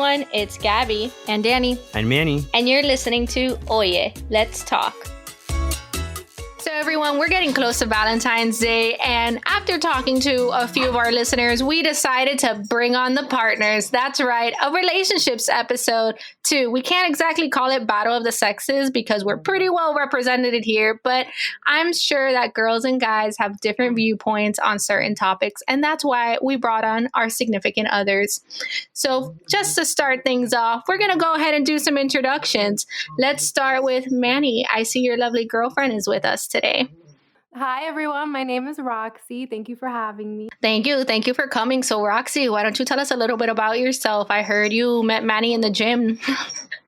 everyone, it's Gabby and Danny and Manny, and you're listening to Oye, Let's Talk. So everyone, we're getting close to Valentine's Day, and after talking to a few of our listeners, we decided to bring on the partners. That's right, a relationships episode too. We can't exactly call it Battle of the Sexes because we're pretty well represented here, but I'm sure that girls and guys have different viewpoints on certain topics, and that's why we brought on our significant others. So just to start things off, we're going to go ahead and do some introductions. Let's start with Manny. I see your lovely girlfriend is with us today. Hi, everyone. My name is Roxy. Thank you for having me. Thank you. Thank you for coming. So, Roxy, why don't you tell us a little bit about yourself? I heard you met Manny in the gym.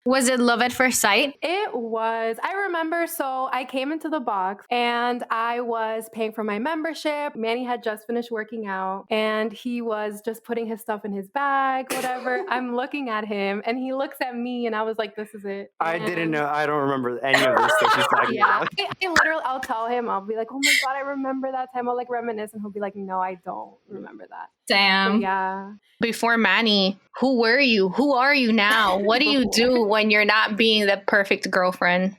Was it love at first sight? It was. I remember, so I came into the box and I was paying for my membership. Manny had just finished working out and he was just putting his stuff in his bag, whatever. I'm looking at him and he looks at me and I was like, this is it. I didn't know. I don't remember any of this stuff he's talking about. I literally, I'll tell him, I'll be like, oh my God, I remember that time. I'll like reminisce and he'll be like, no, I don't remember that. Damn. So, yeah. Before Manny, who were you? Who are you now? What do you do when you're not being the perfect girlfriend?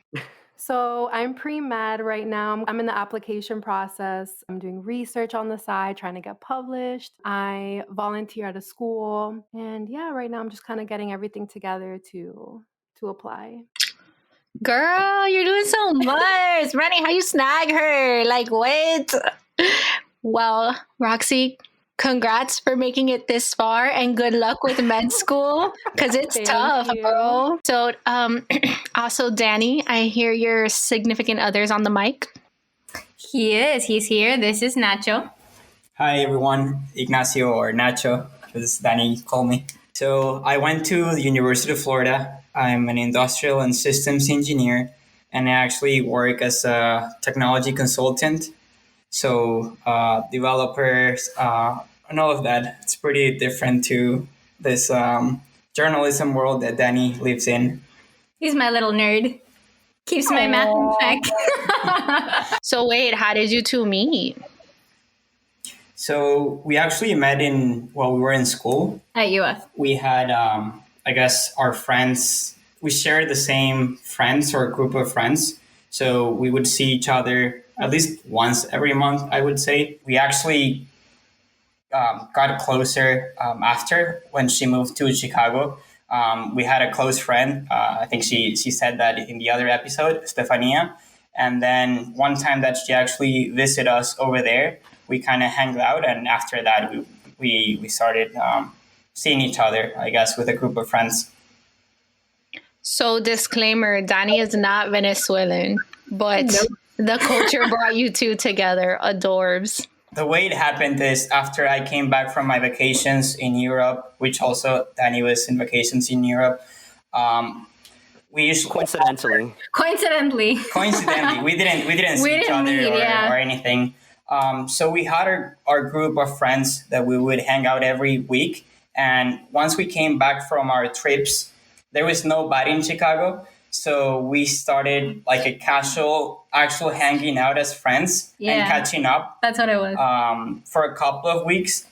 So I'm pre-med right now. I'm in the application process. I'm doing research on the side, trying to get published. I volunteer at a school. And yeah, right now I'm just kind of getting everything together to apply. Girl, you're doing so much. Manny, how you snag her? Like, wait. Well, Roxy, congrats for making it this far and good luck with med school because it's tough, bro. So also Danny, I hear your significant others on the mic. He is. He's here. This is Nacho. Hi everyone, Ignacio or Nacho, as Danny called me. So I went to the University of Florida. I'm an industrial and systems engineer and I actually work as a technology consultant. So developers, and all of that, it's pretty different to this journalism world that Danny lives in. He's my little nerd. Keeps my math in check. So wait, how did you two meet? So we actually met we were in school. At UF. We had, I guess, our friends, we shared the same friends or group of friends. So we would see each other at least once every month, I would say. We actually got closer after when she moved to Chicago. We had a close friend. I think she said that in the other episode, Stefania. And then one time that she actually visited us over there, we kind of hung out. And after that, we started seeing each other, I guess, with a group of friends. So disclaimer, Danny is not Venezuelan, but the culture brought you two together. Adorbs. The way it happened is after I came back from my vacations in Europe, which also Danny was in vacations in Europe. We usually Coincidentally, we didn't see each other or anything. So we had our group of friends that we would hang out every week. And once we came back from our trips, there was nobody in Chicago. So we started like a casual, actual hanging out as friends and catching up. That's what it was. For a couple of weeks.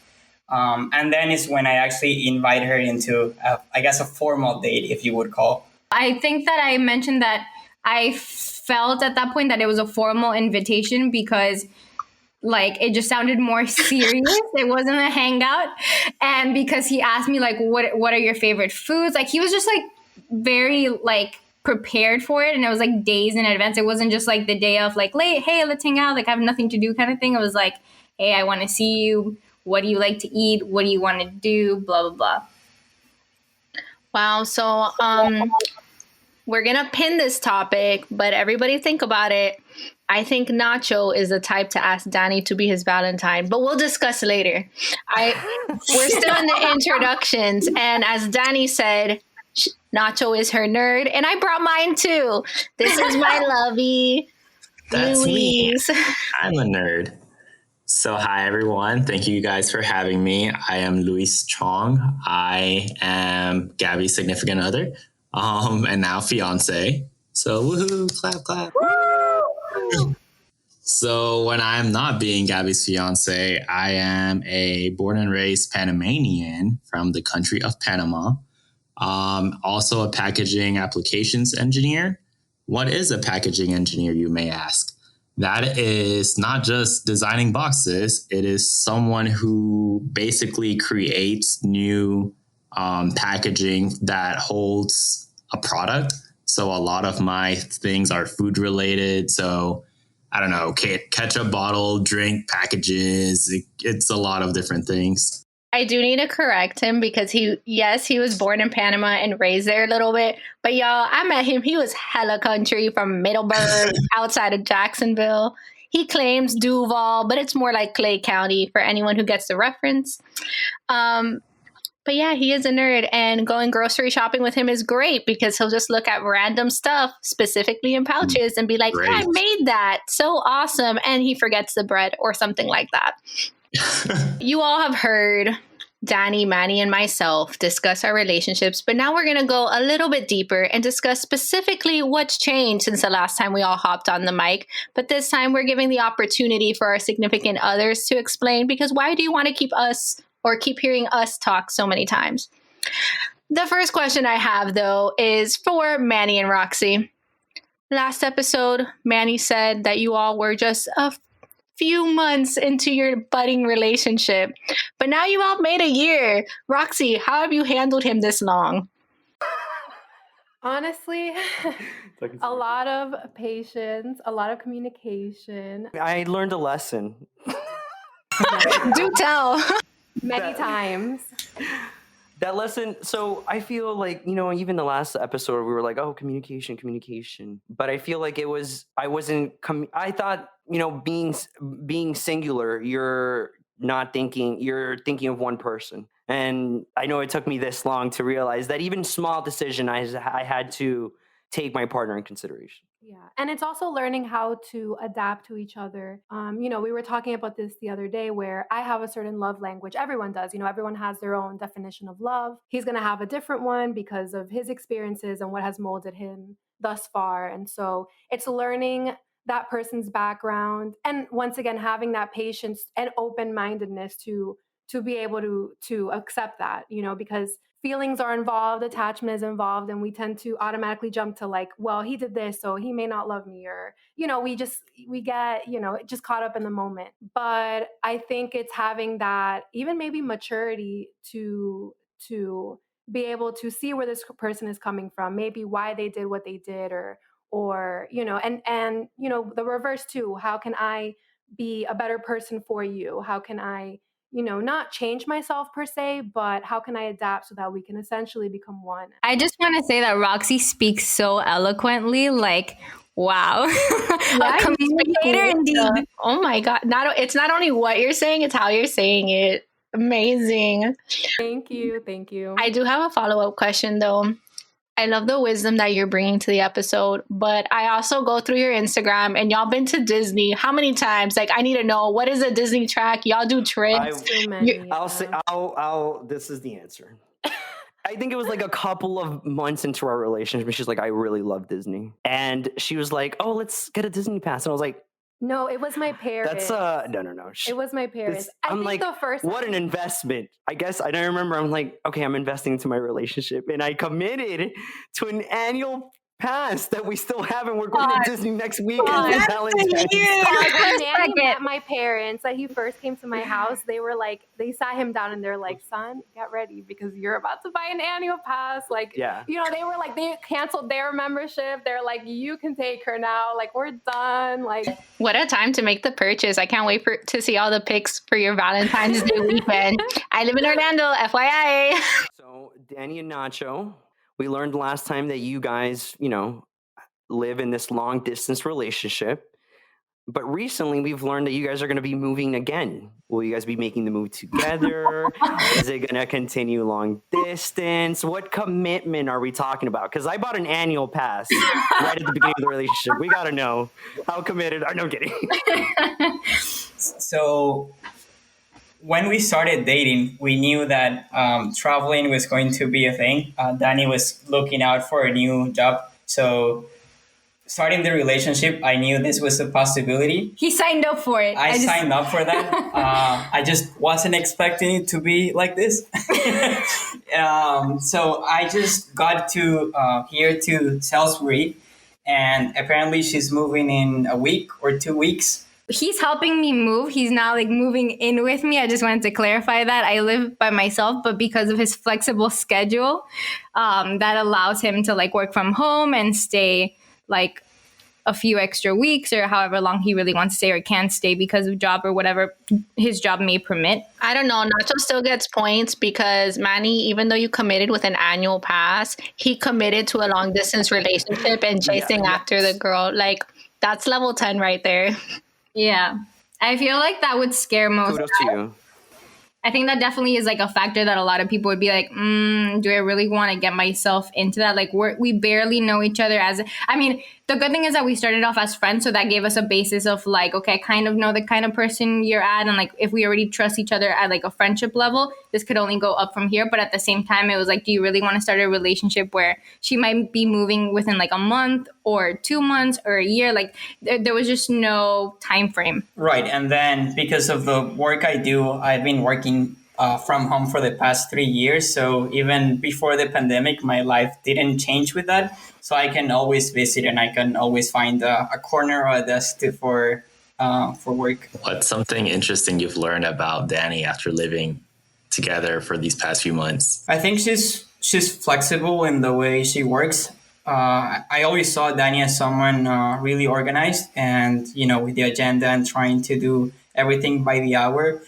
And then is when I actually invite her into, a formal date, if you would call. I think that I mentioned that I felt at that point that it was a formal invitation because like it just sounded more serious. It wasn't a hangout. And because he asked me like, what are your favorite foods? Like he was just like very like prepared for it. And it was like days in advance. It wasn't just like the day of like, hey, let's hang out. Like I have nothing to do kind of thing. It was like, hey, I want to see you. What do you like to eat? What do you want to do? Blah, blah, blah. Wow. So we're going to pin this topic, but everybody think about it. I think Nacho is the type to ask Danny to be his Valentine, but we'll discuss later. We're still in the introductions. And as Danny said, Nacho is her nerd, and I brought mine too. This is my lovey, That's Luis. Me. I'm a nerd. So hi, everyone. Thank you guys for having me. I am Luis Chong. I am Gabby's significant other, and now fiance. So woohoo, clap, clap. Woo! So when I'm not being Gabby's fiance, I am a born and raised Panamanian from the country of Panama. Also a packaging applications engineer. What is a packaging engineer, you may ask? That is not just designing boxes. It is someone who basically creates new packaging that holds a product. So a lot of my things are food related. So I don't know, ketchup bottle, drink packages. It's a lot of different things. I do need to correct him because he was born in Panama and raised there a little bit. But y'all, I met him. He was hella country from Middleburg, outside of Jacksonville. He claims Duval, but it's more like Clay County for anyone who gets the reference. But yeah, he is a nerd, and going grocery shopping with him is great because he'll just look at random stuff, specifically in pouches, and be like, yeah, I made that. So awesome. And he forgets the bread or something like that. You all have heard Danny, Manny, and myself discuss our relationships, but now we're going to go a little bit deeper and discuss specifically what's changed since the last time we all hopped on the mic. But this time we're giving the opportunity for our significant others to explain, because why do you want to keep hearing us talk so many times? The first question I have, though, is for Manny and Roxy. Last episode, Manny said that you all were just a few months into your budding relationship, but now you all made a year. Roxy, how have you handled him this long? Honestly, a lot of patience, a lot of communication. I learned a lesson. Do tell. Many times. That lesson, so I feel like, even the last episode, we were like, oh, communication. But I feel like I thought, being singular, you're thinking of one person. And I know it took me this long to realize that even small decision, I had to take my partner in consideration. Yeah. And it's also learning how to adapt to each other. We were talking about this the other day where I have a certain love language. Everyone does. Everyone has their own definition of love. He's going to have a different one because of his experiences and what has molded him thus far. And so it's learning that person's background. And once again, having that patience and open-mindedness to be able to accept that, because feelings are involved, attachment is involved, and we tend to automatically jump to like, well, he did this, so he may not love me, or, we get, just caught up in the moment. But I think it's having that even maybe maturity to be able to see where this person is coming from, maybe why they did what they did, or and the reverse too. How can I be a better person for you? How can I not change myself per se, but how can I adapt so that we can essentially become one? I just want to say that Roxy speaks so eloquently, like, wow. A communicator indeed. Oh my God. It's not only what you're saying, it's how you're saying it. Amazing. Thank you. I do have a follow-up question, though. I love the wisdom that you're bringing to the episode, but I also go through your Instagram and y'all been to Disney. How many times? Like, I need to know, what is a Disney track? Y'all do trips? I'll say, this is the answer. I think it was like a couple of months into our relationship. She's like, I really love Disney. And she was like, oh, let's get a Disney pass. And I was like, no, it was my parents. That's no. It was my parents. I'm like, what an investment. I guess I don't remember. I'm like, okay, I'm investing into my relationship, and I committed to an annual pass that we still have, and we're going to Disney next week. When Nanny met my parents, that he first came to my house, they sat him down and they're like, son, get ready because you're about to buy an annual pass. Like, yeah. They were like, they canceled their membership. They're like, you can take her now. Like, we're done. Like, what a time to make the purchase. I can't wait to see all the pics for your Valentine's Day weekend. I live in Orlando, FYI. So Danny and Nacho, we learned last time that you guys, live in this long distance relationship. But recently we've learned that you guys are going to be moving again. Will you guys be making the move together? Is it going to continue long distance? What commitment are we talking about? Because I bought an annual pass right at the beginning of the relationship. We got to know how committed. No, I'm kidding. So when we started dating, we knew that traveling was going to be a thing. Danny was looking out for a new job. So starting the relationship, I knew this was a possibility. He signed up for it. I signed up for that. I just wasn't expecting it to be like this. So I just got to here to Salisbury, and apparently she's moving in a week or 2 weeks. He's helping me move. He's not like moving in with me. I just wanted to clarify that. I live by myself, but because of his flexible schedule, that allows him to like work from home and stay like a few extra weeks or however long he really wants to stay or can stay because of job or whatever his job may permit. I don't know. Nacho still gets points because Manny, even though you committed with an annual pass, he committed to a long distance relationship and chasing after the girl. Like, that's level 10 right there. Yeah. I feel like that would scare most. Kudos to you. I think that definitely is like a factor that a lot of people would be like, do I really want to get myself into that? Like we barely know each other the good thing is that we started off as friends. So that gave us a basis of like, okay, I kind of know the kind of person you're at. And like, if we already trust each other at like a friendship level, this could only go up from here. But at the same time, it was like, do you really want to start a relationship where she might be moving within like a month or 2 months or a year? Like there was just no time frame. Right. And then because of the work I do, I've been working from home for the past 3 years. So even before the pandemic, my life didn't change with that. So I can always visit and I can always find a corner or a desk for work. What's something interesting you've learned about Danny after living together for these past few months? I think she's flexible in the way she works. I always saw Danny as someone really organized and, with the agenda and trying to do everything by the hour.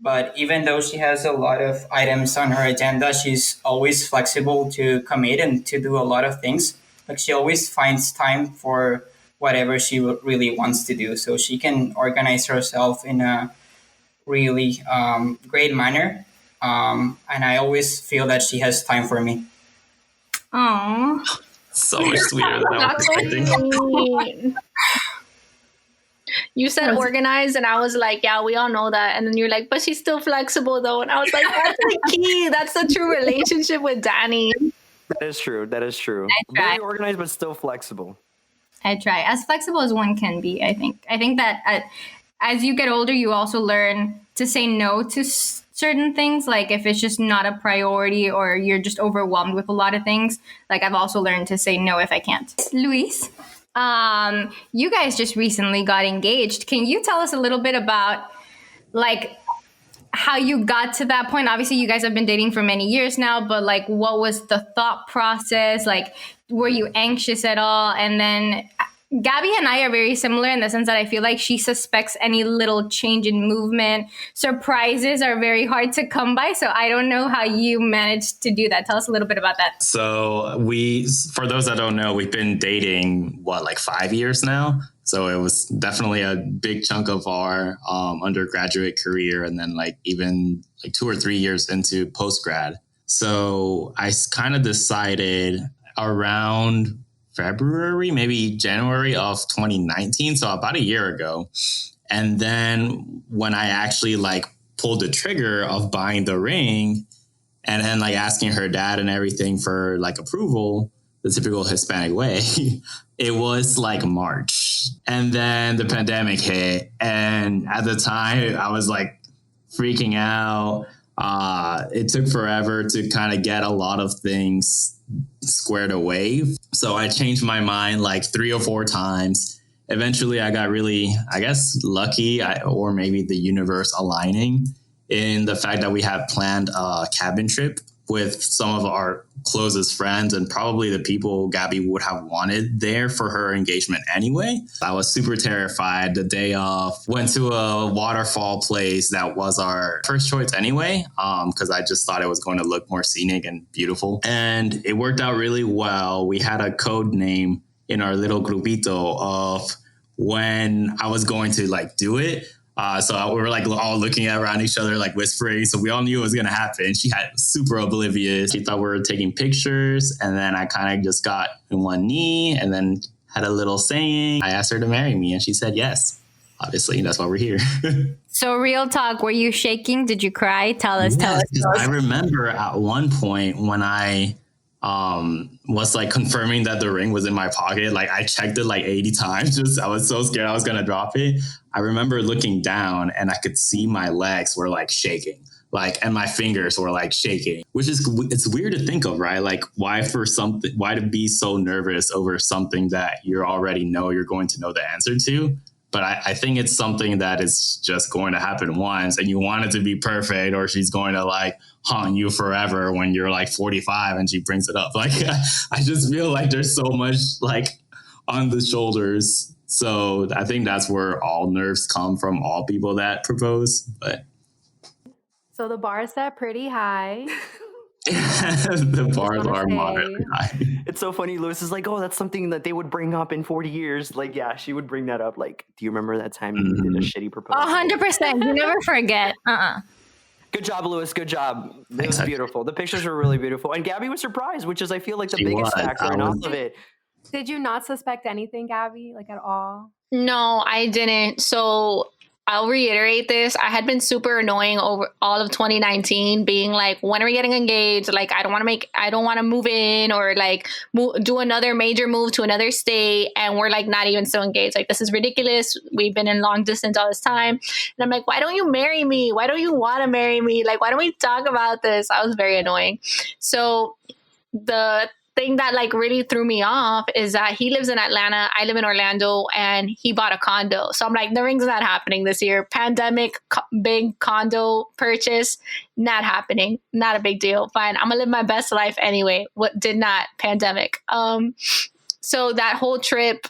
But even though she has a lot of items on her agenda, she's always flexible to commit and to do a lot of things. Like she always finds time for whatever she really wants to do. So she can organize herself in a really great manner. And I always feel that she has time for me. Aww. So much sweeter than I was expecting. You said organized, and I was like, yeah, we all know that. And then you're like, but she's still flexible, though. And I was like, that's the key. That's the true relationship with Danny. That is true. Very organized, but still flexible. I try. As flexible as one can be, I think. I think that as you get older, you also learn to say no to certain things. Like if it's just not a priority or you're just overwhelmed with a lot of things. Like I've also learned to say no if I can't. Luis? You guys just recently got engaged. Can you tell us a little bit about like how you got to that point? Obviously you guys have been dating for many years now, but like what was the thought process? Like were you anxious at all? And then Gabby and I are very similar in the sense that I feel like she suspects any little change in movement. Surprises are very hard to come by. So I don't know how you managed to do that. Tell us a little bit about that. So for those that don't know, we've been dating, 5 years now? So it was definitely a big chunk of our undergraduate career. And then even 2 or 3 years into post-grad. So I kind of decided around February, maybe January of 2019. So about a year ago. And then when I actually pulled the trigger of buying the ring and then asking her dad and everything for approval, the typical Hispanic way, it was March. And then the pandemic hit. And at the time I was freaking out. It took forever to kind of get a lot of things squared away. So I changed my mind 3 or 4 times. Eventually I got really, lucky, or maybe the universe aligning in the fact that we had planned a cabin trip with some of our closest friends and probably the people Gabby would have wanted there for her engagement anyway. I was super terrified the day of. Went to a waterfall place that was our first choice anyway, because I just thought it was going to look more scenic and beautiful. And it worked out really well. We had a code name in our little grupito of when I was going to do it. So we were all looking around each other, whispering. So we all knew it was going to happen. She had super oblivious. She thought we were taking pictures. And then I kind of just got in one knee and then had a little saying. I asked her to marry me and she said yes. Obviously, that's why we're here. So real talk, were you shaking? Did you cry? Tell us. I remember at one point when I was like confirming that the ring was in my pocket. Like I checked it like 80 times. I was so scared I was gonna drop it. I remember looking down and I could see my legs were like shaking, like, and my fingers were like shaking, which is, it's weird to think of, right? Like why to be so nervous over something that you already know you're going to know the answer to? But I think it's something that is just going to happen once, and you want it to be perfect, or she's going to like haunt you forever when you're like 45 and she brings it up. Like, I just feel like there's so much like on the shoulders. So I think that's where all nerves come from all people that propose. But So the bar is set pretty high. the bars are moderately high. It's so funny. Lewis is like, oh, that's something that they would bring up in 40 years. Like, yeah, she would bring that up. Like, do you remember that time you did a shitty proposal? 100%. You never forget. Good job, Lewis. Good job. It was beautiful. The pictures were really beautiful. And Gabby was surprised, which is, I feel like, the biggest factor in all of it. Did you not suspect anything, Gabby, like at all? No, I didn't. So I'll reiterate this. I had been super annoying over all of 2019, being like, when are we getting engaged? Like, I don't want to move in, or like do another major move to another state. And we're like not even still engaged. Like, this is ridiculous. We've been in long distance all this time. And I'm like, why don't you marry me? Why don't you want to marry me? Like, why don't we talk about this? I was very annoying. So the thing that like really threw me off is that he lives in Atlanta, I live in Orlando, and he bought a condo. So I'm like, the ring's not happening this year. Pandemic, big condo purchase, not happening. Not a big deal. Fine, I'm gonna live my best life anyway. What did not? Pandemic. So that whole trip,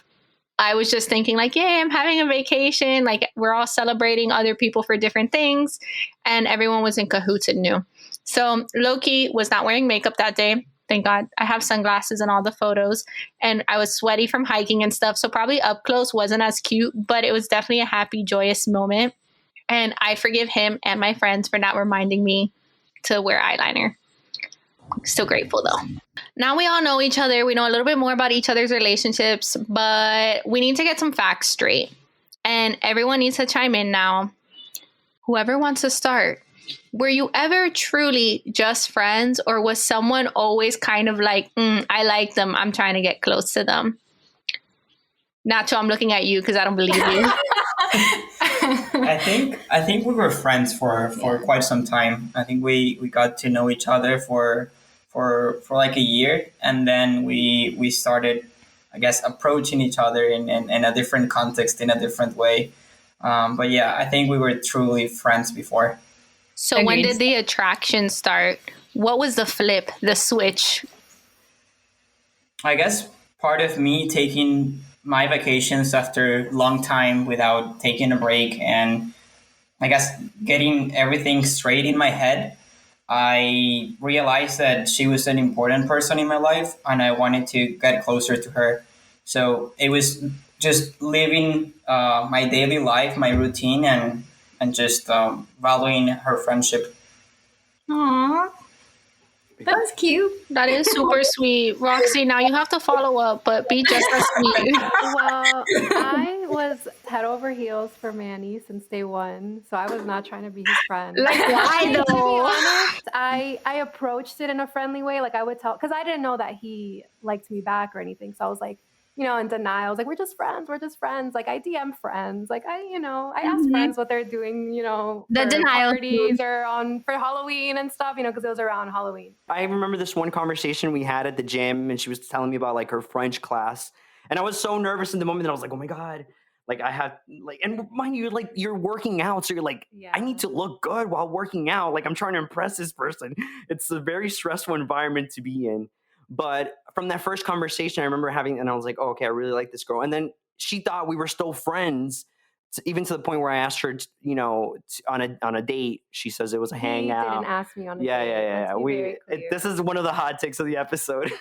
I was just thinking like, yeah, I'm having a vacation. Like, we're all celebrating other people for different things, and everyone was in cahoots and knew. So Loki was not wearing makeup that day. Thank God. I have sunglasses in all the photos, and I was sweaty from hiking and stuff. So probably up close wasn't as cute, but it was definitely a happy, joyous moment. And I forgive him and my friends for not reminding me to wear eyeliner. Still grateful though. Now we all know each other. We know a little bit more about each other's relationships, but we need to get some facts straight. And everyone needs to chime in now. Whoever wants to start. Were you ever truly just friends, or was someone always kind of like, I like them, I'm trying to get close to them? Nacho, I'm looking at you because I don't believe you. I think we were friends for quite some time. I think we got to know each other for like a year, and then we started, I guess, approaching each other in a different context, in a different way. But yeah, I think we were truly friends before. So Agreed. When did the attraction start? What was the flip, the switch? I guess part of me taking my vacations after a long time without taking a break, and I guess getting everything straight in my head, I realized that she was an important person in my life, and I wanted to get closer to her. So it was just living my daily life, my routine, and just valuing her friendship. Aww. That's cute. That is super sweet. Roxy, now you have to follow up, but be just as sweet. Well, I was head over heels for Manny since day one, so I was not trying to be his friend. Like, why though? To be honest, I approached it in a friendly way. Like, I would tell, because I didn't know that he liked me back or anything, so I was like, in denial. I was like, we're just friends. Like, I DM friends. Like, I ask friends what they're doing, the for denial parties or for Halloween and stuff, because it was around Halloween. I remember this one conversation we had at the gym, and she was telling me about like her French class. And I was so nervous in the moment that I was like, oh my God, like I have like, and mind you, like you're working out. So you're like, I need to look good while working out. Like I'm trying to impress this person. It's a very stressful environment to be in. But from that first conversation, I remember having, and I was like, oh, okay, I really like this girl. And then she thought we were still friends, even to the point where I asked her, on a date. She says it was a hangout. She didn't ask me on a date. Yeah. This is one of the hot takes of the episode.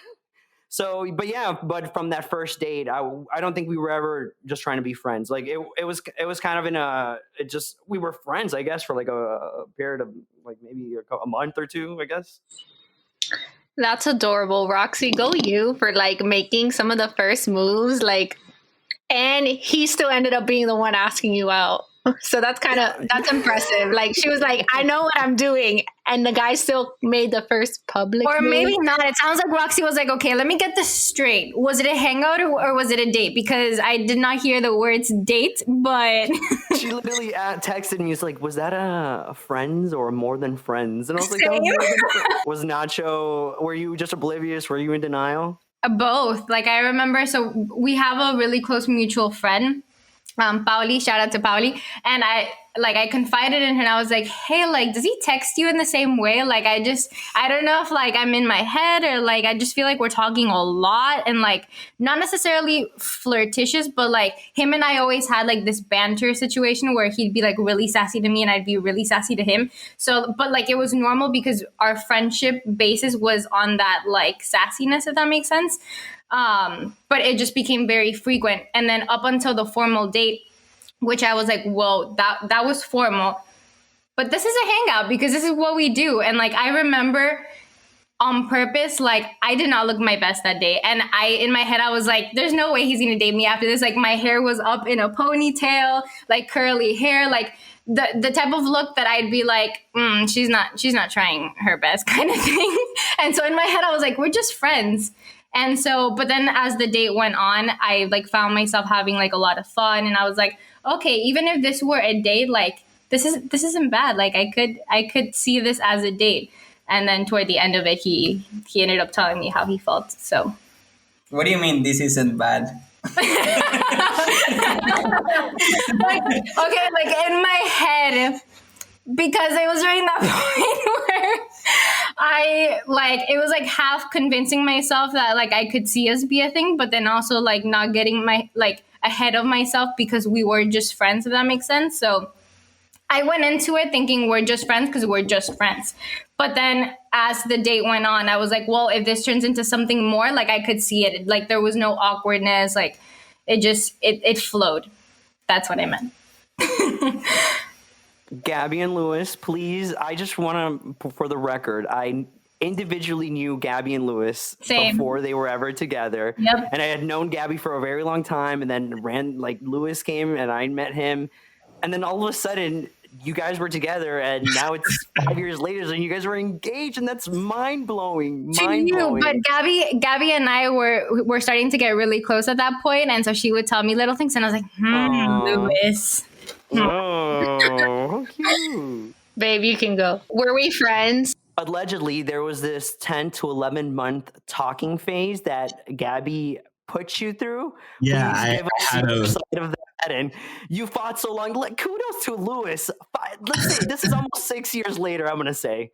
So, but from that first date, I don't think we were ever just trying to be friends. Like it was kind of we were friends, I guess, for like a period of like maybe a month or two, I guess. That's adorable. Roxy, go you for like making some of the first moves, like, and he still ended up being the one asking you out. So that's impressive. Like she was like, I know what I'm doing. And the guy still made the first public Or move. maybe not. It sounds like Roxy was like, okay, let me get this straight. Was it a hangout or was it a date? Because I did not hear the words date, but She literally texted me. It's like, was that a friends or more than friends? And I was like, Same. that was more than friends. Was Nacho? Were you just oblivious? Were you in denial? both. Like I remember, so we have a really close mutual friend, Pauli. Shout out to Pauli. And I confided in her, and I was like, hey, like, does he text you in the same way? Like, I don't know if like I'm in my head or like I just feel like we're talking a lot and like not necessarily flirtatious, but like him and I always had like this banter situation where he'd be like really sassy to me and I'd be really sassy to him. So, but like it was normal because our friendship basis was on that like sassiness, if that makes sense. But it just became very frequent. And then up until the formal date, which I was like, whoa, that was formal. But this is a hangout because this is what we do. And like, I remember on purpose, like I did not look my best that day. And in my head, I was like, there's no way he's going to date me after this. Like my hair was up in a ponytail, like curly hair, like the type of look that I'd be like, she's not trying her best kind of thing. And so in my head, I was like, we're just friends. And so, but then as the date went on, I like found myself having like a lot of fun. And I was like, okay, even if this were a date, like this isn't bad. Like I could see this as a date. And then toward the end of it, he ended up telling me how he felt. So What do you mean this isn't bad? like, okay, like in my head, because it was during that point where I like it was like half convincing myself that like I could see us be a thing, but then also like not getting my like ahead of myself because we were just friends, if that makes sense. So I went into it thinking we're just friends because we're just friends. But then as the date went on, I was like, well, if this turns into something more, like I could see it. Like there was no awkwardness. Like it flowed. That's what I meant. Gabby and Lewis, please. I just want to, for the record, I individually knew Gabby and Lewis Same. before they were ever together. Yep. And I had known Gabby for a very long time. And then Lewis came and I met him. And then all of a sudden, you guys were together. And now it's 5 years later and you guys were engaged. And that's mind-blowing. Mind-blowing. But Gabby and I were starting to get really close at that point. And so she would tell me little things. And I was like, Lewis. Oh, how cute. Babe, you can go. Were we friends? Allegedly, there was this 10 to 11 month talking phase that Gabby put you through. Yeah, Please give us I had your a side of that. And you fought so long. Like, kudos to Lewis. Let's say this is almost 6 years later, I'm going to say.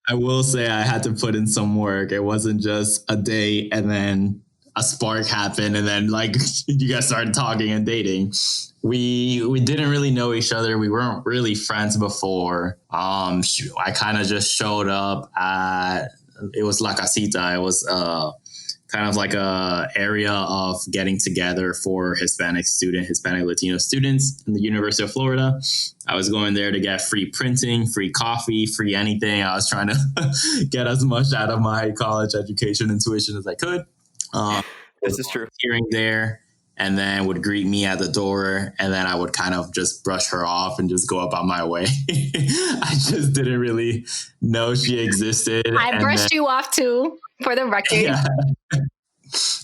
I will say I had to put in some work. It wasn't just a date and then a spark happened and then like you guys started talking and dating. We didn't really know each other. We weren't really friends before. I kind of just showed up at, it was La Casita. It was kind of like a area of getting together for Hispanic Latino students in the University of Florida. I was going there to get free printing, free coffee, free anything. I was trying to get as much out of my college education and tuition as I could. This is true. Hearing there, and then would greet me at the door, and then I would kind of just brush her off and just go about my way. I just didn't really know she existed. I brushed you off too, for the record. Yeah.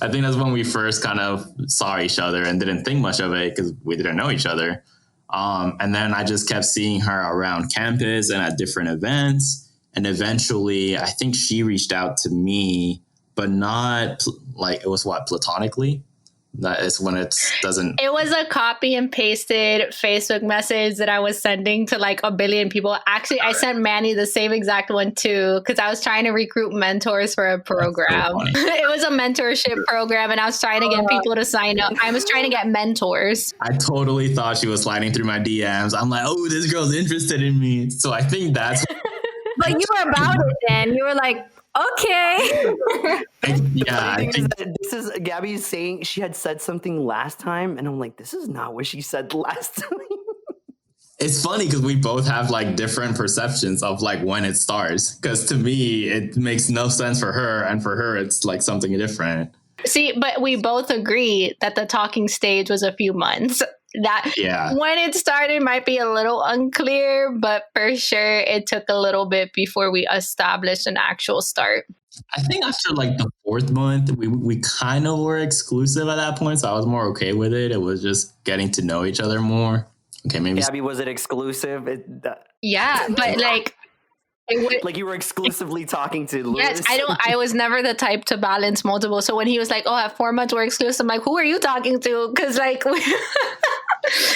I think that's when we first kind of saw each other and didn't think much of it because we didn't know each other. And then I just kept seeing her around campus and at different events. And eventually, I think she reached out to me, but not like it was platonically. That is when it doesn't. It was a copy and pasted Facebook message that I was sending to like a billion people. Actually, I sent Manny the same exact one too, because I was trying to recruit mentors for a program. So it was a mentorship program, and I was trying to get people to sign up. I was trying to get mentors. I totally thought she was sliding through my DMs. I'm like, oh, this girl's interested in me. So I think that's. But you were about it then. You were like, okay. Yeah, I think this is Gabby's saying she had said something last time, and I'm like, this is not what she said last time. it's funny because we both have like different perceptions of like when it starts. Because to me, it makes no sense for her, and for her, it's like something different. See, but we both agree that the talking stage was a few months. That Yeah. when it started might be a little unclear, but for sure it took a little bit before we established an actual start. I think after like the 4th month, we kind of were exclusive at that point. So I was more okay with it. It was just getting to know each other more. Okay, maybe. Gabby, was it exclusive? Yeah, but like Like you were exclusively talking to Lewis? yes, I was never the type to balance multiple. So when he was like, oh, at 4 months we're exclusive, I'm like, who are you talking to? Because like,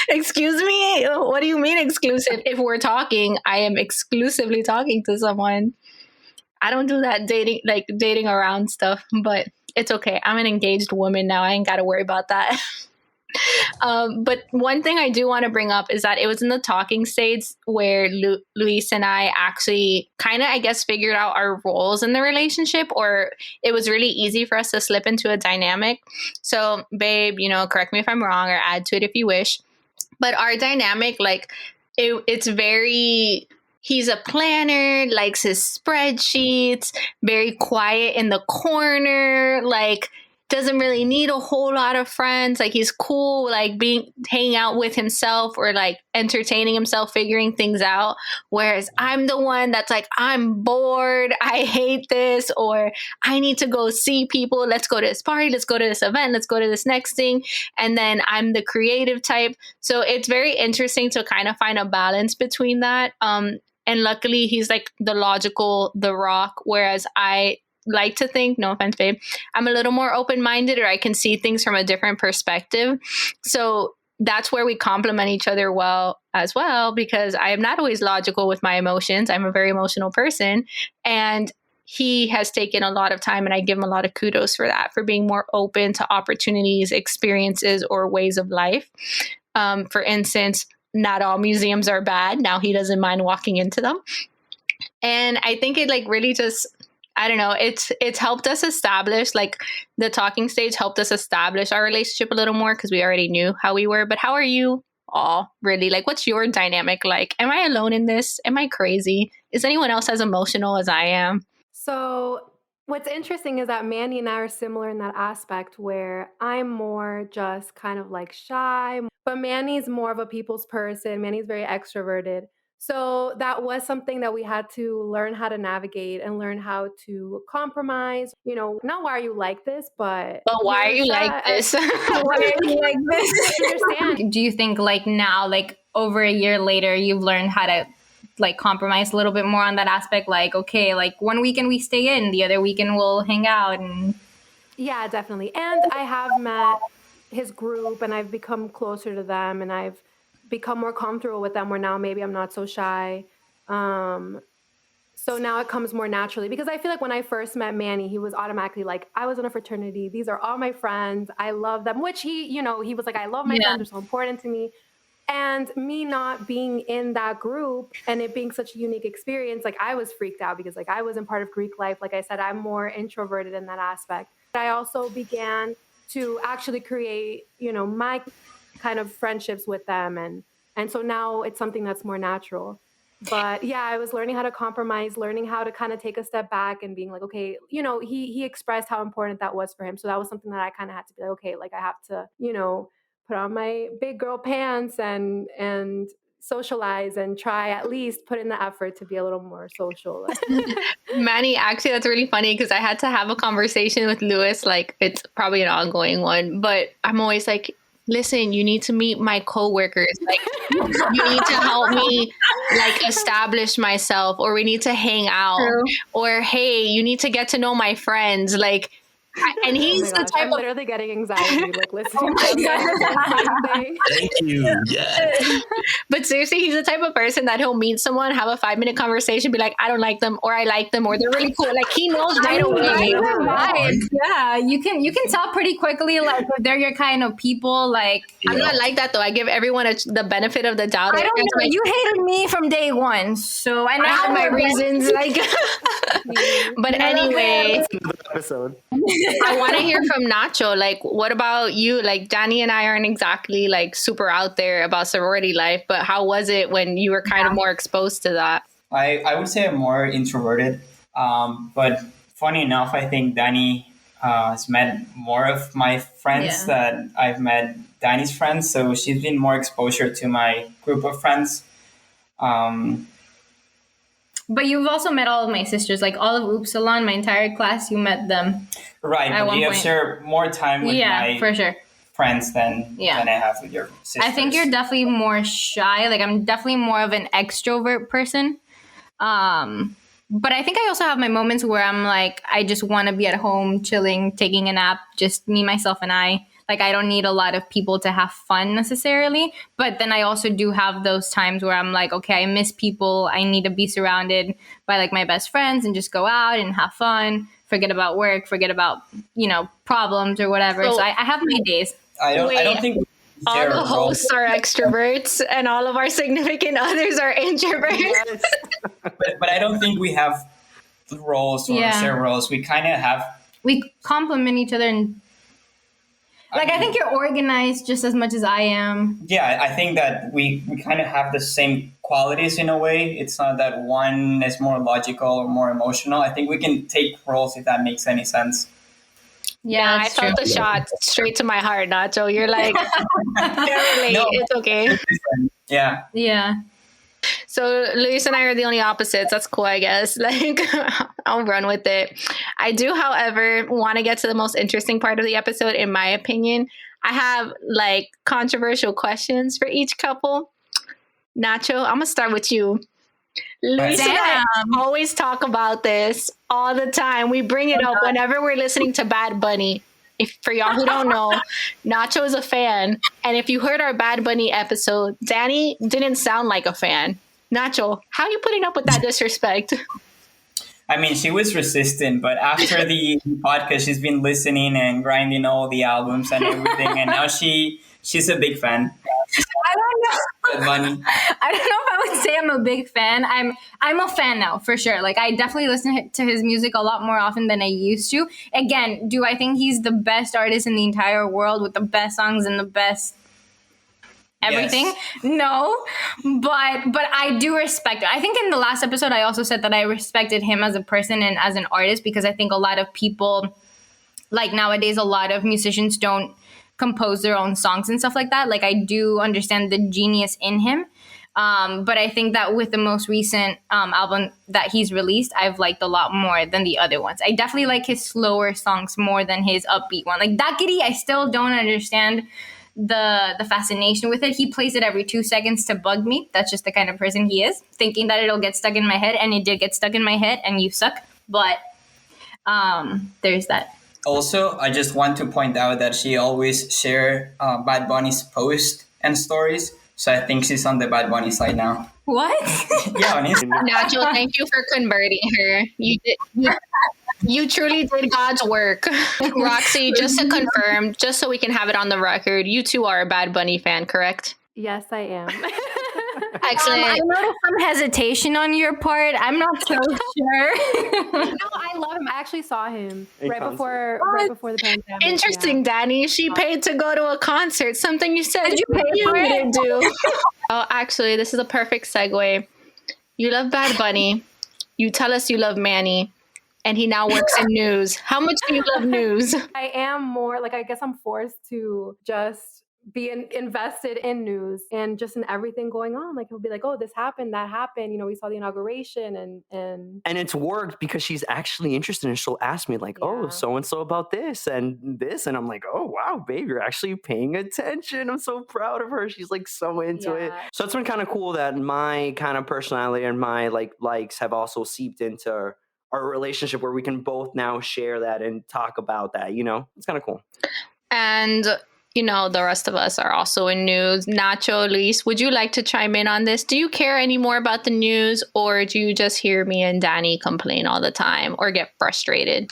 excuse me, what do you mean exclusive? If we're talking, I am exclusively talking to someone. I don't do that dating around stuff, but it's okay. I'm an engaged woman now. I ain't got to worry about that. But one thing I do want to bring up is that it was in the talking stage where Luis and I actually kind of, I guess, figured out our roles in the relationship, or it was really easy for us to slip into a dynamic. So, babe, correct me if I'm wrong or add to it if you wish. But our dynamic, like, it's very... He's a planner, likes his spreadsheets, very quiet in the corner, like doesn't really need a whole lot of friends. Like he's cool, like hanging out with himself or like entertaining himself, figuring things out. Whereas I'm the one that's like, I'm bored. I hate this, or I need to go see people. Let's go to this party. Let's go to this event. Let's go to this next thing. And then I'm the creative type. So it's very interesting to kind of find a balance between that. And luckily he's like the logical, the rock, whereas I like to think, no offense, babe, I'm a little more open-minded, or I can see things from a different perspective. So that's where we complement each other well as well, because I am not always logical with my emotions. I'm a very emotional person, and he has taken a lot of time, and I give him a lot of kudos for that, for being more open to opportunities, experiences, or ways of life. For instance, not all museums are bad. Now he doesn't mind walking into them. And I think it like really just, I don't know, it's helped us establish, like the talking stage helped us establish our relationship a little more because we already knew how we were. But how are you all really? Like, what's your dynamic like? Am I alone in this? Am I crazy? Is anyone else as emotional as I am? So what's interesting is that Manny and I are similar in that aspect where I'm more just kind of like shy, but Manny's more of a people's person. Manny's very extroverted. So that was something that we had to learn how to navigate and learn how to compromise. Not why are you like this, but why are you like this? Why are you like this? Understand? Do you think like now, like over a year later, you've learned how to like compromise a little bit more on that aspect? Like, okay, like one weekend we stay in, the other weekend we'll hang out. And yeah, definitely. And I have met his group and I've become closer to them and I've become more comfortable with them, where now maybe I'm not so shy. So now it comes more naturally, because I feel like when I first met Manny, he was automatically like, I was in a fraternity. These are all my friends. I love them, which he was like, I love my friends. They're so important to me. And me not being in that group and it being such a unique experience, like I was freaked out because like I wasn't part of Greek life. Like I said, I'm more introverted in that aspect. I also began to actually create, my kind of friendships with them. And so now it's something that's more natural. But yeah, I was learning how to compromise, learning how to kind of take a step back and being like, okay, he expressed how important that was for him. So that was something that I kind of had to be like, okay, like I have to, put on my big girl pants and socialize and try at least put in the effort to be a little more social. Manny, actually, that's really funny because I had to have a conversation with Lewis. Like, it's probably an ongoing one, but I'm always like, listen, you need to meet my coworkers. Like, you need to help me like establish myself, or we need to hang out. True. Or, hey, you need to get to know my friends. Like, and he's the type I'm literally getting anxiety. Like, listening. Thank you. Yes. But seriously, he's the type of person that he'll meet someone, have a 5-minute conversation, be like, I don't like them, or I like them, or they're really cool. Like he knows right away. Right. Yeah, you can tell pretty quickly, like if they're your kind of people. Like I'm not like that though. I give everyone the benefit of the doubt. I don't know. Like, you hated me from day one, so I have my reasons. Like, but anyway, episode. I want to hear from Nacho. Like, what about you? Like, Danny and I aren't exactly like super out there about sorority life, but how was it when you were kind of more exposed to that? I would say I'm more introverted. But funny enough, I think Danny has met more of my friends that I've met Danny's friends. So she's been more exposure to my group of friends. But you've also met all of my sisters, like all of Upsilon, my entire class. You met them, right? At But one you have point. shared more time with my for sure. friends than I have with your sisters. I think you're definitely more shy. Like I'm definitely more of an extrovert person. But I think I also have my moments where I'm like, I just want to be at home, chilling, taking a nap, just me, myself, and I. Like, I don't need a lot of people to have fun necessarily. But then I also do have those times where I'm like, okay, I miss people. I need to be surrounded by like my best friends and just go out and have fun, forget about work, forget about, problems or whatever. So I have my days. I don't think all the hosts are extroverts and all of our significant others are introverts. but I don't think we have roles or share roles. We kind of have. We complement each other and. I think you're organized just as much as I am. Yeah, I think that we kind of have the same qualities in a way. It's not that one is more logical or more emotional. I think we can take roles if that makes any sense. Yeah, I felt the shot straight to my heart, Nacho. You're like, it's okay. Yeah. Yeah. So Luis and I are the only opposites. That's cool, I guess. Like, I'll run with it. I do, however, want to get to the most interesting part of the episode, in my opinion. I have like controversial questions for each couple. Nacho, I'm gonna start with you. Luis and I always talk about this all the time. We bring it up whenever we're listening to Bad Bunny. If for y'all who don't know, Nacho is a fan. And if you heard our Bad Bunny episode, Danny didn't sound like a fan. Nacho, how are you putting up with that disrespect? I mean, she was resistant, but after the podcast, she's been listening and grinding all the albums and everything. And now she's a big fan. I don't know. I don't know if I would say I'm a big fan. I'm a fan now, for sure. Like, I definitely listen to his music a lot more often than I used to. Again, do I think he's the best artist in the entire world with the best songs and the best everything? Yes. No, but I do respect it. I think in the last episode, I also said that I respected him as a person and as an artist, because I think a lot of people, like nowadays, a lot of musicians don't compose their own songs and stuff like that. Like, I do understand the genius in him. But I think that with the most recent album that he's released, I've liked a lot more than the other ones. I definitely like his slower songs more than his upbeat one. Like Dakiri, I still don't understand the fascination with it. He plays it every 2 seconds to bug me. That's just the kind of person he is, thinking that it'll get stuck in my head, and it did get stuck in my head, and you suck. But there's that. Also, I just want to point out that she always share Bad Bunny's posts and stories. So I think she's on the Bad Bunny side now. What? Yeah, on Instagram. Nacho, thank you for converting her. You truly did God's work. Roxy, just to confirm, just so we can have it on the record, you too are a Bad Bunny fan, correct? Yes, I am. Excellent. I noticed some hesitation on your part. I'm not so sure. No, I love him. I actually saw him right before the pandemic. Interesting, Danny. She paid to go to a concert. Something you said you pay for didn't do. Oh, actually, this is a perfect segue. You love Bad Bunny. You tell us you love Manny. And he now works in news. How much do you love news? I am more like, I guess I'm forced to just be invested in news and just in everything going on. Like, he'll be like, oh, this happened, that happened. You know, we saw the inauguration and it's worked because she's actually interested, and she'll ask me like, oh, so-and-so about this and this. And I'm like, oh, wow, babe, you're actually paying attention. I'm so proud of her. She's like so into it. So it's been kind of cool that my kind of personality and my likes have also seeped into our relationship, where we can both now share that and talk about that, it's kind of cool. And, the rest of us are also in news. Nacho, Luis, would you like to chime in on this? Do you care any more about the news, or do you just hear me and Danny complain all the time or get frustrated?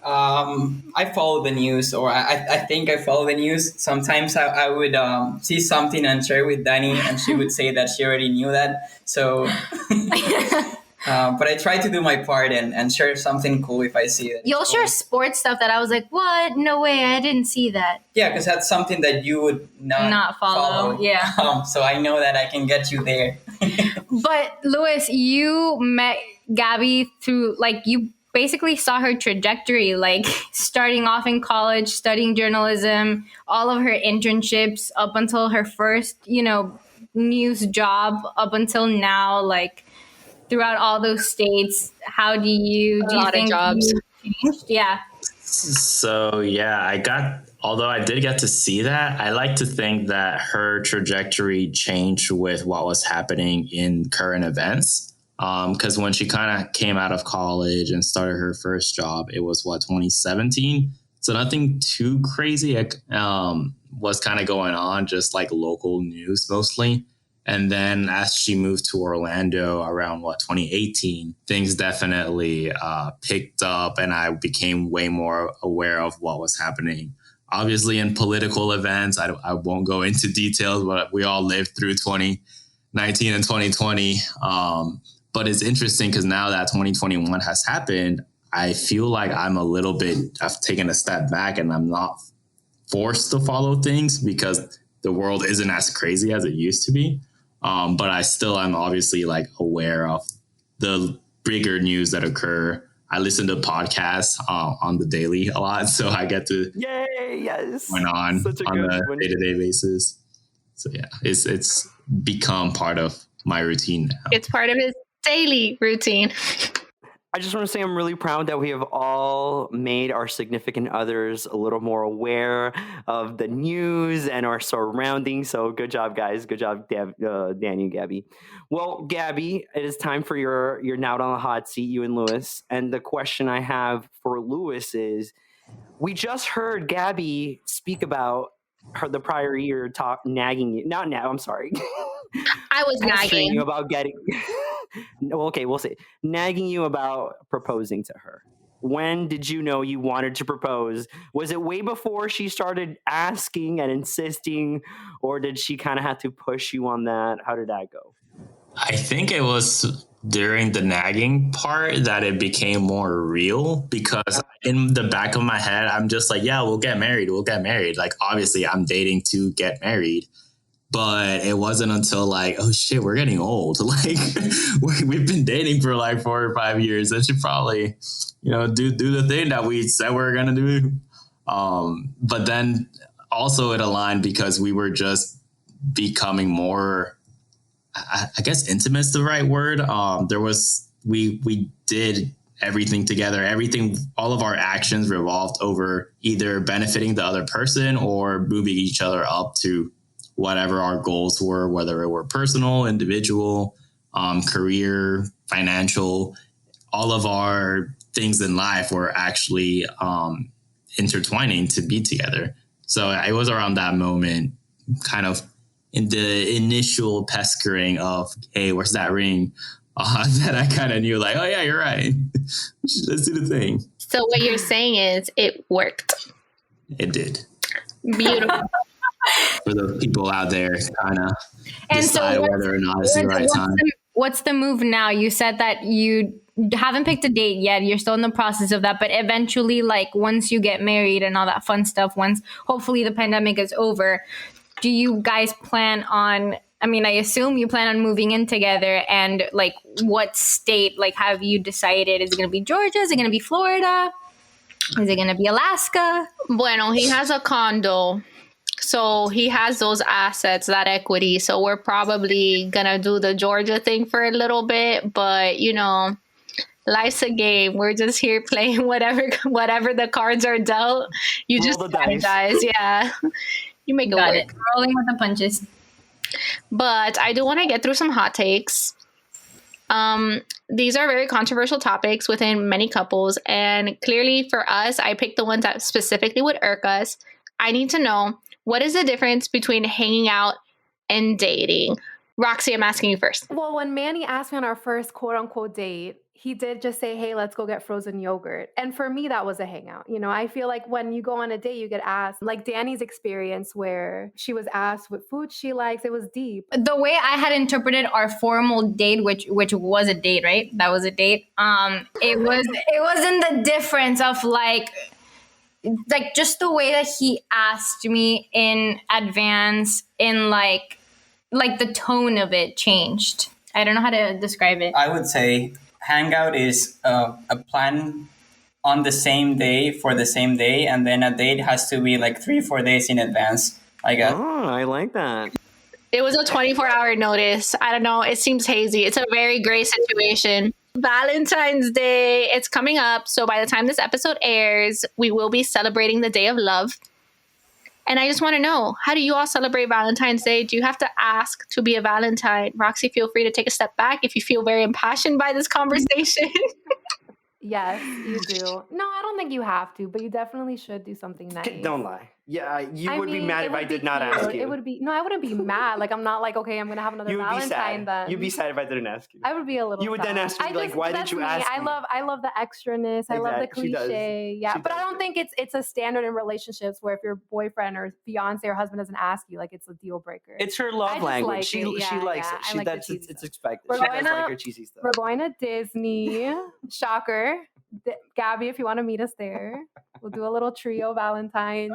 I follow the news, or I think I follow the news. Sometimes I would see something and share with Danny, and she would say that she already knew that. So... but I try to do my part and share something cool if I see it. You'll share sports stuff that I was like, what? No way, I didn't see that. Yeah, because that's something that you would not follow. Yeah. So I know that I can get you there. But Luis, you met Gabby through, like, you basically saw her trajectory, like starting off in college, studying journalism, all of her internships up until her first, news job up until now, like throughout all those states. How do you lot of think jobs. you changed? Yeah. So yeah, although I did get to see that, I like to think that her trajectory changed with what was happening in current events. Because when she kind of came out of college and started her first job, it was 2017. So nothing too crazy was kind of going on, just like local news mostly. And then as she moved to Orlando around 2018, things definitely picked up, and I became way more aware of what was happening. Obviously, in political events, I won't go into details, but we all lived through 2019 and 2020. But it's interesting because now that 2021 has happened, I feel like I've taken a step back and I'm not forced to follow things because the world isn't as crazy as it used to be. But I still am obviously like aware of the bigger news that occur. I listen to podcasts on the daily a lot, so I get to going on a day-to-day basis. So yeah, it's become part of my routine now. It's part of his daily routine. I just want to say I'm really proud that we have all made our significant others a little more aware of the news and our surroundings. So good job, guys. Good job, Danny and Gabby. Well, Gabby, it is time for your now on the hot seat, you and Lewis. And the question I have for Lewis is, we just heard Gabby speak about the prior year nagging you. Not now, I'm sorry. I was nagging you about getting... Okay, we'll say nagging you about proposing to her. When did you know you wanted to propose? Was it way before she started asking and insisting, or did she kind of have to push you on that? How did that go? I think it was during the nagging part that it became more real, because in the back of my head, I'm just like, yeah, we'll get married. Like, obviously, I'm dating to get married. But it wasn't until like, oh shit, we're getting old. Like we've been dating for like 4 or 5 years. I should probably, do the thing that we said we were gonna do. But then also it aligned because we were just becoming more, I guess, intimate's the right word. We did everything together. All of our actions revolved over either benefiting the other person or moving each other up to whatever our goals were, whether it were personal, individual, career, financial. All of our things in life were actually intertwining to be together. So it was around that moment, kind of in the initial pestering of, hey, where's that ring? That I kind of knew, like, oh yeah, you're right. Let's do the thing. So what you're saying is it worked. It did. Beautiful. For the people out there trying to decide whether or not it's the right time. What's the move now? You said that you haven't picked a date yet. You're still in the process of that. But eventually, like once you get married and all that fun stuff, once hopefully the pandemic is over, do you guys plan on, I assume you plan on moving in together, and like what state, like have you decided? Is it going to be Georgia? Is it going to be Florida? Is it going to be Alaska? Bueno, he has a condo. So he has those assets, that equity. So we're probably going to do the Georgia thing for a little bit. But, life's a game. We're just here playing whatever the cards are dealt. You roll just strategize. Yeah. You make it work. Rolling with the punches. But I do want to get through some hot takes. These are very controversial topics within many couples. And clearly for us, I picked the ones that specifically would irk us. I need to know, what is the difference between hanging out and dating? Roxy, I'm asking you first. Well, when Manny asked me on our first quote unquote date, he did just say, hey, let's go get frozen yogurt. And for me, that was a hangout. I feel like when you go on a date, you get asked, like Danny's experience where she was asked what food she likes. It was deep. The way I had interpreted our formal date, which was a date, right? That was a date. It wasn't the difference of like just the way that he asked me in advance, in like the tone of it changed. I don't know how to describe it. I would say hangout is a plan on the same day for the same day, and then a date has to be like 3-4 days in advance, I guess. Oh, I like that. It was a 24-hour notice. I don't know. It seems hazy. It's a very gray situation. Valentine's Day, it's coming up. So by the time this episode airs, we will be celebrating the Day of Love. And I just want to know, how do you all celebrate Valentine's Day? Do you have to ask to be a Valentine? Roxy, feel free to take a step back if you feel very impassioned by this conversation. Yes, you do. No, I don't think you have to, but you definitely should do something nice. Don't lie. Yeah, you would be mean, mad it if I would be did not cute. ask you. It would be I wouldn't be mad. Like I'm not like, okay, I'm gonna have another You would be Valentine sad. then. You'd be sad if I didn't ask you. I would be a little. You would sad. then ask me, like, why didn't you me. ask me? I love the extraness. I love the Exactly. She does. cliche. Yeah, She but I does. don't think it's a standard in relationships where if your boyfriend or fiance or husband doesn't ask you, like it's a deal breaker. It's her I love just language. like she it. she Yeah, likes yeah. it. I She like the that's cheesy it's stuff. expected. We're She does going like to- her cheesy stuff. We're going to Disney. Shocker. Gabby, if you want to meet us there, we'll do a little trio Valentine's.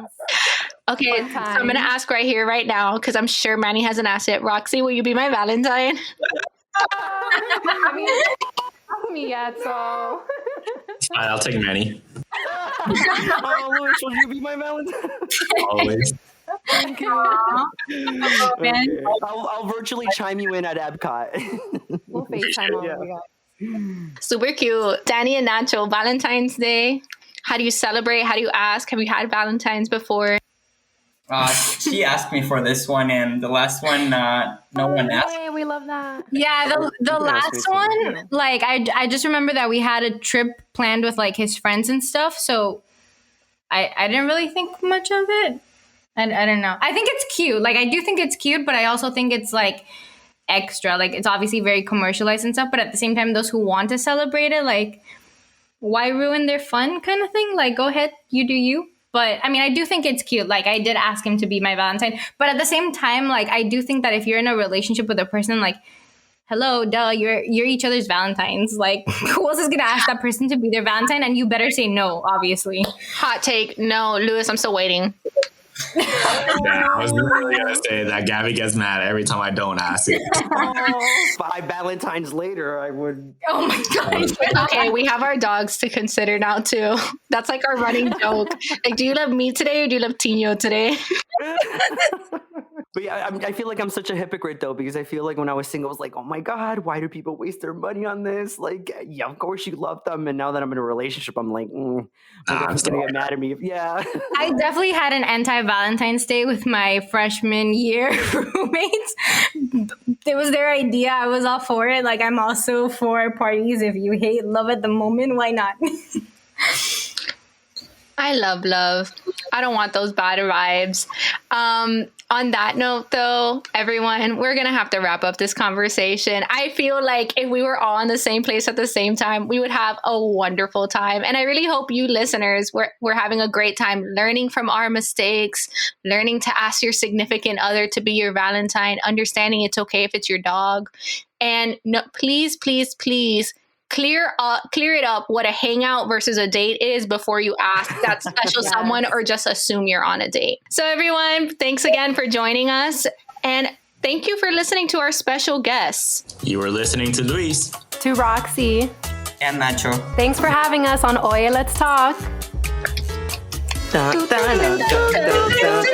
Okay, Fun so I'm going to time. ask right here, right now, because I'm sure Manny hasn't asked it. Roxy, will you be my Valentine? I mean yet, so. I'll take Manny. Oh, Louis, will you be my Valentine? Always. Thank you. Okay. I'll virtually chime you in at Epcot. We'll FaceTime all Yeah. of you guys. Super cute. Danny and Nacho, Valentine's Day. How do you celebrate? How do you ask? Have you had Valentine's before? She asked me for this one, and the last one, no one asked. Hey, we love that. Yeah, the can ask me last something. one, like I just remember that we had a trip planned with like his friends and stuff, so I didn't really think much of it. I don't know. I think it's cute. Like I do think it's cute, but I also think it's like extra. Like it's obviously very commercialized and stuff, but at the same time, those who want to celebrate it, like why ruin their fun kind of thing? Like go ahead, you do you. But I mean, I do think it's cute. Like I did ask him to be my Valentine, but at the same time, like I do think that if you're in a relationship with a person, like hello, duh, you're each other's Valentines. Like who else is gonna ask that person to be their Valentine? And you better say no, obviously. Hot take. No, Lewis, I'm still waiting. Yeah, I was literally gonna say that Gabby gets mad every time I don't ask it. 5 Valentines later, I would. Oh my god. Okay, we have our dogs to consider now too. That's like our running joke. Like, do you love me today or do you love Tino today? But yeah, I feel like I'm such a hypocrite though, because I feel like when I was single, I was like, oh my God, why do people waste their money on this? Like, yeah, of course you love them. And now that I'm in a relationship, I'm like, my girlfriend's gonna get mad at me. Yeah. I definitely had an anti-Valentine's Day with my freshman year roommates. It was their idea. I was all for it. Like I'm also for parties. If you hate love at the moment, why not? I love love. I don't want those bad vibes. On that note, though, everyone, we're going to have to wrap up this conversation. I feel like if we were all in the same place at the same time, we would have a wonderful time. And I really hope you listeners, we're having a great time learning from our mistakes, learning to ask your significant other to be your Valentine, understanding it's okay if it's your dog. And no, please, please, please, clear it up what a hangout versus a date is before you ask that special Yes. someone or just assume you're on a date. So everyone, thanks again for joining us. And thank you for listening to our special guests. You were listening to Luis. To Roxy, And Nacho. thanks for having us on Oye, Let's Talk. Dun, dun, dun, dun, dun, dun.